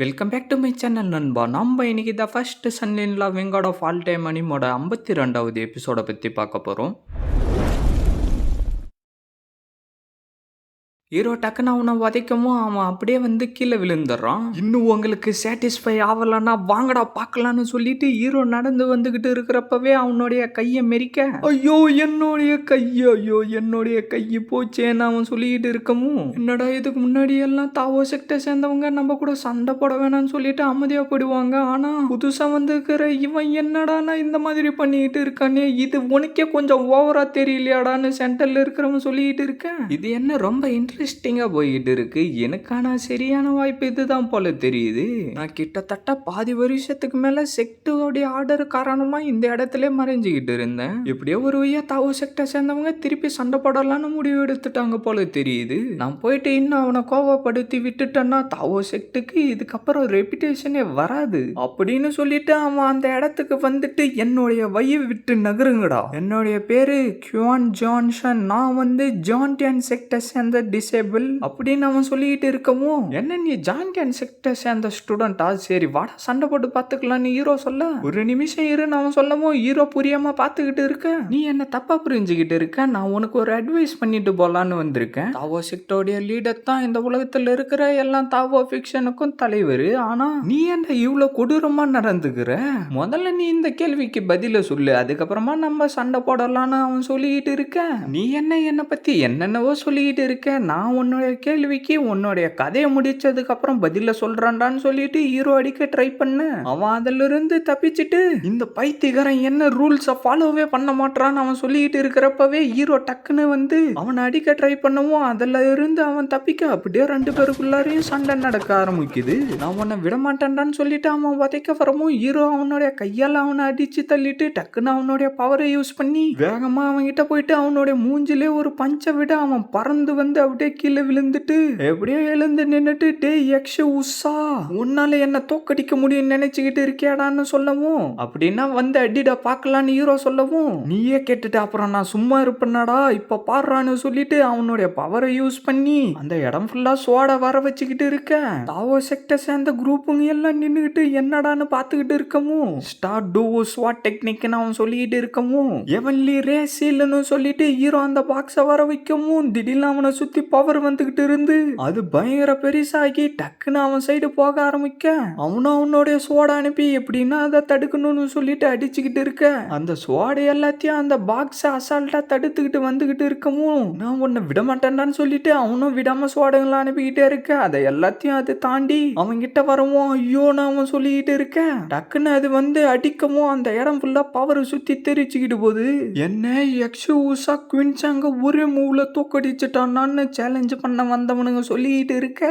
Welcome back to my channel நண்பா. நம்ம இன்னைக்கு the first son in love wing god of all time அனிமோட 52வது எபிசோட பற்றி பார்க்க போகிறோம். ஹீரோ டக்குன்னு அவனை உதைக்கவும் அவன் அப்படியே வந்து கீழே விழுந்துடுறான். இன்னும் உங்களுக்கு சாட்டிஸ்ஃபை ஆகலன்னா வாங்கடா பார்க்கலான்னு சொல்லிட்டு ஹீரோ நடந்து வந்துகிட்டு இருக்கிறப்பவே அவனுடைய கையை மெரிக்க, ஐயோ என்னுடைய கையை, ஐயோ என்னுடைய கையை போச்சேன்னு அவன் சொல்லிக்கிட்டு இருக்கவும், என்னடா இதுக்கு முன்னாடி எல்லாம் தாவோ செக்டை சேர்ந்தவங்க நம்ம கூட சண்டை போட வேணாம்னு சொல்லிட்டு அமைதியா போயிடுவாங்க. ஆனா புதுசா வந்துருக்கிற இவன் என்னடானா இந்த மாதிரி பண்ணிக்கிட்டு இருக்கானே, இது உனக்கே கொஞ்சம் ஓவரா தெரியலையாடான்னு சென்டர்ல இருக்கிறவன் சொல்லிக்கிட்டு இருக்கேன். இது என்ன ரொம்ப இன்ட்ரெஸ்டிங்கா போய்கிட்டு இருக்கு. எனக்கான சரியான வாய்ப்பு இதுதான் போல தெரியுது. நான் கிட்டத்தட்ட பாதி வருஷத்துக்கு மேல செக்டோடைய ஆர்டர் காரணமா இந்த இடத்துல மறைஞ்சுக்கிட்டு இருந்தேன். எப்படியோ ஒரு வழியா தாவோ செக்டை சேர்ந்தவங்க திருப்பி சண்டை போடலான்னு முடிவு எடுத்துட்டாங்க போல தெரியுது. நான் போயிட்டு இன்னும் அவனை கோவப்படுத்தி விட்டுட்டேன்னா தாவோ செக்டுக்கு இதுக்கப்புறம் ரெபிடேஷனே வராது அப்படின்னு சொல்லிட்டு அவன் அந்த இடத்துக்கு வந்துட்டு, என்னுடைய வயை விட்டு நகருங்கடா, என்னுடைய பேரு குவான் ஜான்சன், நான் வந்து ஜான்டியன் செக்டை சேர்ந்த டிசேபிள் அப்படின்னு அவன் சொல்லிட்டு இருக்கவும், என்ன நீ ஜான்டியன் செக்டை சேர்ந்த ஸ்டூடெண்டா, சரி வாடா சண்டை போட்டு பார்த்துக்கலான்னு ஹீரோ சொல்ல, ஒரு நிமிஷம் இருன்னு அவன் சொல்லவும் ஹீரோ புரியாம பார்த்துக்கிட்டு இருக்க, நீ என்ன தப்பா புரிஞ்சுக்கிட்டு இருக்க, நான் உனக்கு ஒரு அட்வைஸ் பண்ணிட்டு போலான்னு வந்திருக்கேன். தாவோ செக்டோடைய லீடர் தான் இந்த உலகத்துல இருக்கிற எல்லாம் தாவோ ஃபிக்ஷனுக்கும் தலைவர். ஆனா நீ என்ன இவ்வளவு கொடூரமா நடந்துக்கிற, முதல்ல நீ இந்த கேள்விக்கு பதில சொல்லு, அதுக்கப்புறமா நம்ம சண்டை போடலான்னு அவன் சொல்லிக்கிட்டு இருக்க. நீ என்ன பத்தி என்னென்னவோ சொல்லிக்கிட்டு இருக்க, நான் உன்னுடைய கேள்விக்கு உன்னுடைய கதையை முடிச்சதுக்கு அப்புறம் பதில சொல்றான்டான்னு சொல்லிட்டு ஹீரோ அடிக்க ட்ரை பண்ண, அவன் அதுல இருந்து தப்பிச்சுட்டு இந்த பைத்தியக்காரன் என்ன ரூல்ஸை ஃபாலோவே பண்ண மாட்டான்னு அவன் சொல்லிட்டு இருக்கிறப்பவே ஹீரோ டக்குன்னு வந்து அவனை அடிக்க ட்ரை பண்ணவும் அதுல இருந்து அவன் தப்பிக்க அப்படியே ரெண்டு பேருக்குள்ளாரையும் சண்டை நடக்க ஆரம்பிக்குது. நான் உன்னை விட மாட்டேன்டான்னு சொல்லிட்டு அவன் உதைக்க வரவும் ஹீரோ அவனுடைய கையால் அவனை அடிச்சு தள்ளிட்டு டக்குன்னு அவனுடைய பவரை யூஸ் பண்ணி வேகமா அவன் கிட்ட போயிட்டு அவனுடைய மூஞ்சிலே ஒரு பஞ்சை விட அவன் பறந்து வந்து அப்படியே கீழே விழுந்துட்டு எப்படியோ எழுந்து நின்னுட்டு, டே யக்ஷ உஷா, உன்னால என்ன தோக்கடிக்க முடியும்னு நினைச்சுக்கிட்டு இருக்கியாடான்னு சொல்லவும், அப்படின்னா வந்து அடிடா பார்க்கலான்னு ஹீரோ சொல்லவும், நீயே கேட்டுட்டு அப்புறம் நான் சும்மா இருப்பேனடா இப்ப பாடுறான்னு சொல்லிட்டு அவனுடைய பவரை யூஸ் பண்ணி அந்த இடம் ஃபுல்லா சோடா வர வச்சுக்கிட்டு இருக்க. தாவோ செக்டை சேர்ந்த குரூப்புங்க எல்லாம் நின்னுகிட்டு என்னடான்னு பார்த்துக்கிட்டு இருக்கவும், ஸ்டார்ட் டூ ஸ்வாட் டெக்னிக்னு அவன் சொல்லிக்கிட்டு இருக்கவும், எவன்லி ரேசில்னு சொல்லிட்டு ஹீரோ அந்த பாக்ஸை வர வைக்கவும் திடீர்னு அவனை சுத்தி பவர் வந்துகிட்டு இருந்து அது பயங்கர பெருசாகி டக்குன்னு அவன் சைடு போக ஆரம்பிக்க, அவனும் அவனுடைய சோடா அனுப்பி எப்படின்னா அதை தடுக்கணும்னு சொல்லிட்டு அடிச்சுக்கிட்டு இருக்க. அந்த சோடை எல்லாத்தையும் அந்த பாக்ஸை அசால்ட்டா தடுத்துக்கிட்டு வந்துகிட்டு இருக்கவும், நான் உன்னை விட மாட்டேன்டான்னு சொல்லிட்டு அவனும் விடாம சோடங்களை அனுப்பிக்கிட்டே இருக்க. அதை எல்லாத்தையும் அதை தாண்டி அவன் கிட்ட வரவும் ஐயோ நான் அவன் சொல்லிக்கிட்டு இருக்க. டக்குன்னு அது வந்து அடிக்கவும் அந்த இடம் ஃபுல்லா பவர் சுத்தி தெரிச்சுக்கிட்டு போகுது. என்ன யக்ஷு உஷா குவின்சாங்க ஒரே மூவ்ல தோக்கடிச்சுட்டான்னு சேலஞ்ச் பண்ண வந்தவனுங்க சொல்லிட்டு இருக்க.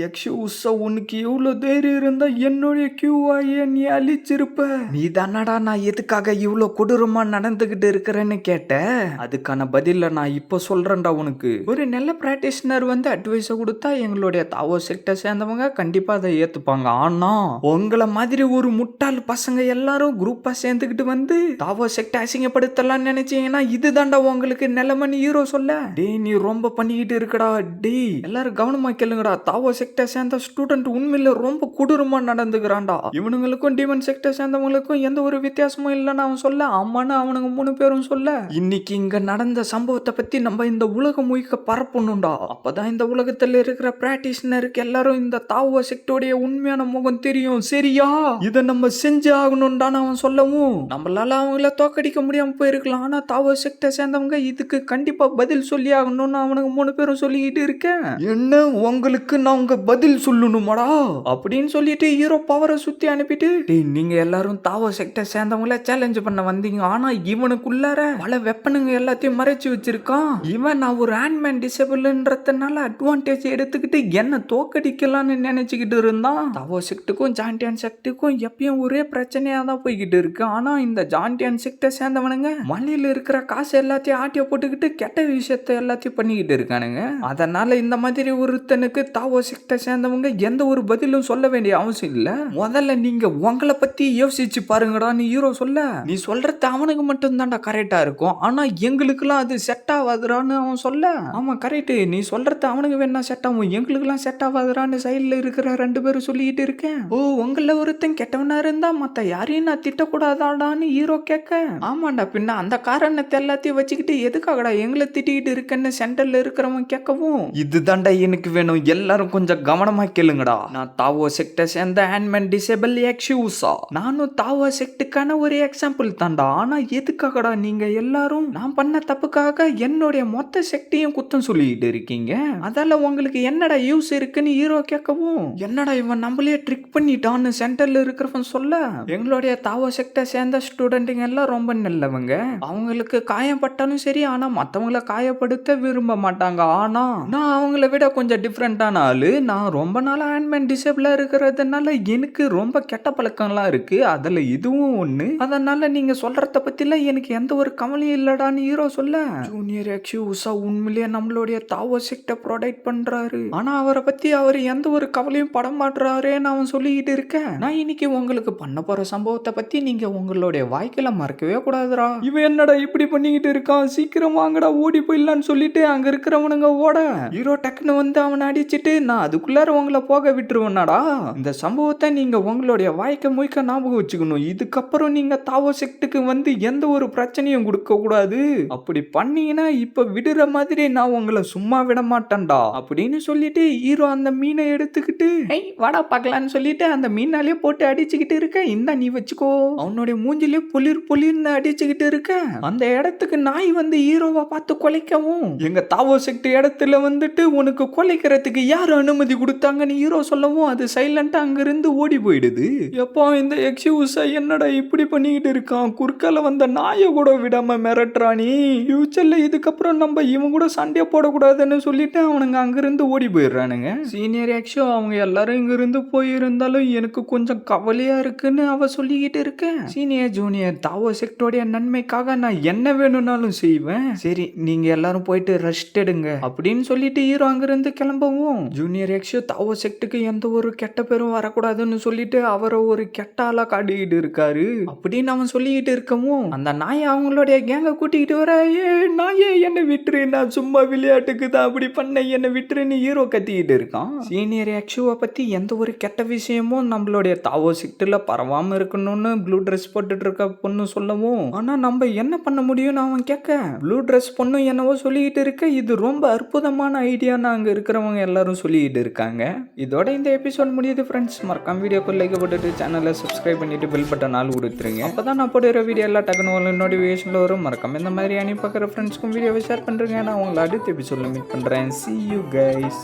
யக்ஷு உஷா உனக்கு எவ்வளவு தைரியம் இருந்தா என்னுடைய கியூவாய நீ அழிச்சிருப்ப, நீ தானடா நான் எதுக்காக இவ்வளவு கொடூரமா நடந்துகிட்டு இருக்கிறேன்னு கேட்ட, அதுக்கான பதில நான் இப்ப சொல்றேன்டா உனக்கு. ஒரு நல்ல பிராக்டிஷனர் வந்து அட்வைஸ் கொடுத்தா எங்களுடைய தாவோ செக்டை சேர்ந்தவங்க கண்டிப்பா அதை ஏத்துப்பாங்க. ஆனா உங்களை மாதிரி ஒரு முட்டாள் பசங்க எல்லாரும் குரூப்பா சேர்ந்துக்கிட்டு வந்து தாவோ செக்டை அசிங்கப்படுத்தலாம் நினைச்சீங்கன்னா இதுதான்டா உங்களுக்கு நிலைமைன்னு ஹீரோ சொல்ல, டேய் நீ ரொம்ப பண்ணிக்கிட்டு இருக்கடா, டேய் எல்லாரும் கவனமா கேளுங்கடா, தாவோ செக்டை சேர்ந்த ஸ்டூடெண்ட் உண்மையில ரொம்ப கொடூரமா நடந்துக்கிறான்டா, இவனுங்களுக்கும் டீமன் செக்டை சேர்ந்தவங்களுக்கும் எந்த ஒரு வித்தியாசமும் இல்லைன்னு அவன் சொல்ல, ஆமான்னு அவனுங்க 3 பேரும் சொல்ல, இன்னைக்கு இங்க நடந்த சம்பவத்தை பத்தி நம்ம இந்த உலகம் முழுக்க பரப்பணும்டா, அப்பதான் இந்த உலகத்துல இருக்கிற பிராக்டிஷனருக்கு எல்லாரும் இந்த தாவோ செக்டோடைய உண்மையான முகம் தெரியும், சரியா இதை நம்ம செஞ்சு ஆகணும்டான்னு அவன் சொல்லவும், நம்மளால அவங்கள தோக்கடிக்க முடியாம போயிருக்கலாம், ஆனா தாவோ செக்டை சேர்ந்தவங்க இதுக்கு கண்டிப்பா பதில் சொல்லி ஆகணும்னு அவனுங்க 3 பேரும் சொல்லிக்கிட்டு இருக்கேன். என்ன உங்களுக்கு நான் உங்க பதில் சொல்லணுமாடா அப்படின்னு சொல்லிட்டு ஹீரோ பவரை சுத்தி அனுப்பிட்டு, நீங்க எல்லாரும் தாவோ செக்டை சேர்ந்தவங்கள சேலஞ்ச் பண்ண வந்தீங்க, ஆனா இவனுக்குள்ளார பல வெப்பனுங்க எல்லாத்தையும் மறைச்சு வச்சிருக்கான், இவன் நான் ஒரு ஆண்ட்மேன் டிசேபிள்ன்றதுனால அட்வான்டேஜ் எடுத்துக்கிட்டு என்ன தோக்கடிக்கலாம்னு நினைச்சுக்கிட்டு இருந்தான். தாவோ செக்டுக்கும் ஜான்டியன் செக்டுக்கும் எப்பயும் ஒரே பிரச்சனையா தான் போய்கிட்டு இருக்கு. ஆனா இந்த ஜான்டியன் செக்டை சேர்ந்தவனுங்க மலையில இருக்கிற காசு எல்லாத்தையும் ஆட்டிய போட்டுக்கிட்டு கெட்ட விஷயத்த எல்லாத்தையும் பண்ணிக்கிட்டு இருக்கானுங்க. அதனால இந்த மாதிரி ஒருத்தனுக்கு தாவோ செக்டை சேர்ந்தவங்க எந்த ஒரு பதிலும் சொல்ல வேண்டிய அவசியம் இல்ல. முதல்ல நீங்க உங்களை பத்தி யோசிச்சு பாருங்கடான்னு ஹீரோ சொல்ல, நீ சொல்றது அவனுக்கு மட்டும் தான்டா கரெக்டா இருக்கும், ஆனா எங்களுக்குலாம் அது செட் ஆகாதுடான்னு அவன் சொல்ல, ஆமா கரெக்ட், நீ சொல்றது அவனுக்கு வேணா செட் ஆகும், எங்களுக்குலாம் செட் ஆகாதுடான்னு சைட்ல இருக்கிற 2 பேரும் சொல்லிட்டு இருக்கேன். ஓ, உங்கள ஒருத்தன் கெட்டவனா இருந்தா மத்த யாரையும் நான் திட்டக்கூடாதாடான்னு ஹீரோ கேட்க, ஆமாண்டா பின்ன அந்த காரணத்தை எல்லாத்தையும் வச்சுக்கிட்டு எதுக்காகடா எங்களை திட்டிக்கிட்டு இருக்கேன்னு சென்டர்ல இருக்கிறவன் கேட்கவும், இதுதான்டா எனக்கு வேணும், எல்லாரும் கொஞ்சம் கவனமா கேளுங்கடா. நான் தாவோ செக்டை சேர்ந்த ஆண்ட்மேன் டிசேபிள் எக்ஸ்யூசா, நானும் தாவோ செக்டுக்கான ஒரு எக்ஸாம்பிள் தான்டா. ஆனா எதுக்காகடா நீங்க எல்லாரும் நான் பண்ண தப்புக்காக என்னுடைய மொத்த செக்டையும் குத்தம் சொல்லிட்டு இருக்கீங்க? அதால உங்களுக்கு என்னடா யூஸ் இருக்குன்னு ஹீரோ கேட்கவும், என்னடா இவன் நம்மளே ட்ரிக் பண்ணிட்டான்னு சென்டர்ல இருக்கிறவன் சொல்ல, எங்களுடைய தாவோ செக்டை சேர்ந்த ஸ்டூடெண்ட்டுங்க எல்லாம் ரொம்ப நல்லவங்க, அவங்களுக்கு காயப்பட்டாலும் சரி, ஆனா மத்தவங்களை காயப்படுத்த விரும்ப மாட்டாங்க. ஆனா நான் அவங்கள விட கொஞ்சம் டிஃப்ரெண்டான ஆளு, நான் ரொம்ப நாள் ஆண்ட்மேன் டிசேபிளா இருக்கிறதுனால எனக்கு ரொம்ப கெட்ட பழக்கம்லாம் இருக்கு, அதுல இதுவும் ஒண்ணு. அதனால நீங்க சொல்றத பத்திலாம் எனக்கு எந்த ஒரு கவலையும் இல்லடான்னு ஹீரோ சொல்ல, ஜூனியர் எக்ஸ்யூசா உண்மையிலேயே நம்மளுடைய தாவோ செக்டை ப்ரொடெக்ட் பண்றாரு, ஆனா அவரை பத்தி அவர் எந்த ஒரு கவலையும் பட மாட்டாரேன்னு அவன் சொல்லிக்கிட்டு இருக்கேன். நான் இன்னைக்கு உங்களுக்கு பண்ண போற சம்பவத்தை பத்தி நீங்க உங்களுடைய வாய்க்குல மறக்கவே கூடாதுடா. இவன் என்னடா இப்படி பண்ணிக்கிட்டு இருக்கான், சீக்கிரம் வாங்கடா ஓடி போயிடலான்னு சொல்லிட்டு அங்க இருக்கிறவனுங்க ஓட, ஹீரோ டக்குன்னு வந்து அவனை அடிச்சிட்டு, நான் அதுக்குள்ளார உங்களை போக விட்டுருவேனாடா, இந்த சம்பவத்தை நீங்க உங்களுடைய வாய்க்க மொய்க்க ஞாபகம் வச்சுக்கணும், இதுக்கப்புறம் நீங்க தாவோ செக்டுக்கு வந்து எந்த ஒரு பிரச்சனையும் கொடுக்க கூடாது, அப்படி பண்ணீங்கன்னா இப்ப விடுற மாதிரி நான் உங்களை சும்மா விட மாட்டேன்டா அப்படின்னு சொல்லிட்டு ஹீரோ அந்த மீனை எடுத்துக்கிட்டு, ஏய் வாடா பார்க்கலான்னு சொல்லிட்டு அந்த மீனாலே போட்டு அடிச்சுக்கிட்டு இருக்க, இந்த நீ வச்சுக்கோ, அவனுடைய மூஞ்சிலே பொலிர் பொலிர்னு அடிச்சுக்கிட்டு இருக்க, அந்த இடத்துக்கு நாய் வந்து ஹீரோவை பார்த்து கொலைக்கவும், எங்க தாவோ செக்ட் இடத்துல வந்துட்டு உனக்கு கொலைக்கிறதுக்கு யார் அனுமதி கொடுத்தாங்கன்னு ஹீரோ சொல்லவும், அது சைலண்டா அங்கிருந்து ஓடி போயிடுது. எப்போ இந்த எக்ஸ்யூஸா என்னடா இப்படி பண்ணிக்கிட்டு இருக்கான், குறுக்கால வந்த நாயை கூட விடாம மிரட்டுறானி, ஃபியூச்சர்ல இதுக்கப்புறம் நம்ம இவன் கூட சண்டை போடக்கூடாதுன்னு சொல்லிட்டு அவனுங்க அங்கிருந்து ஓடி போயிடுறானுங்க. சீனியர் எக்ஸோ அவங்க எல்லாரும் இங்கிருந்து போயிருந்தாலும் எனக்கு கொஞ்சம் கவலையா இருக்குன்னு அவ சொல்லிக்கிட்டு இருக்கேன். சீனியர் ஜூனியர் தாவோ செக்டோடைய நன்மைக்காக நான் என்ன வேணும்னாலும் செய்வேன், சரி நீங்க எல்லாரும் போயிட்டு ரெஸ்ட் எடுங்க அப்படின்னு சொல்லிட்டு ஹீரோ அங்கிருந்து கிளம்பவும், ஜூனியர் எக்ஸோ தாவோ செக்டுக்கு எந்த ஒரு கெட்ட பேரும் வரக்கூடாதுன்னு சொல்லிட்டு அவரை ஒரு கெட்ட ஆளா காட்டிக்கிட்டு இருக்காரு அப்படின்னு அவன் சொல்லிக்கிட்டு இருக்கவும், அந்த நாயை அவங்களுடைய கேங்க கூட்டிக்கிட்டு வர, ஏ நாயே என்ன விட்டுரு, நான் சும்மா விளையாட்டுக்கு தான் அப்படி பண்ண, என்ன விட்டுருன்னு ஹீரோ கத்திக்கிட்டு இருக்கான். சீனியர் எக்ஸுவை பத்தி எந்த ஒரு கெட்ட விஷயமும் நம்மளுடைய தாவோ செக்டுல பரவாம இருக்கணும்னு ப்ளூ ட்ரெஸ் போட்டுட்டு இருக்க பொண்ணு சொல்லவும், ஆனா நம்ம என்ன பண்ண முடியும்னு அவன் கேட்க, ப்ளூ ட்ரெஸ் பொண்ணு என்னவோ சொல்லிக்கிட்டு இருக்க, இது ரொம்ப அற்புதமான ஐடியான்னு அங்க இருக்கிறவங்க எல்லாரும் சொல்லிக்கிட்டு இருக்காங்க. இதோட இந்த எபிசோட் முடியுது ஃப்ரெண்ட்ஸ். மறக்காம வீடியோக்கு லைக் போட்டுட்டு சேனலை சப்ஸ்கிரைப் பண்ணிட்டு பெல் பட்டன் ஆல் கொடுத்துருங்க, அப்பதான் நான் போடுற வீடியோ எல்லாம் டக்குனு நோட்டிஃபிகேஷன்ல வரும். மறக்காம இந்த மாதிரி அனுப்பி பார்க்குற ஃப்ரெண்ட்ஸ்க்கும் வீடியோவை ஷேர் பண்ணுறேங்க. நான் உங்களை அடுத்த எபிசோட்ல மீட் பண்ணுறேன். See you guys.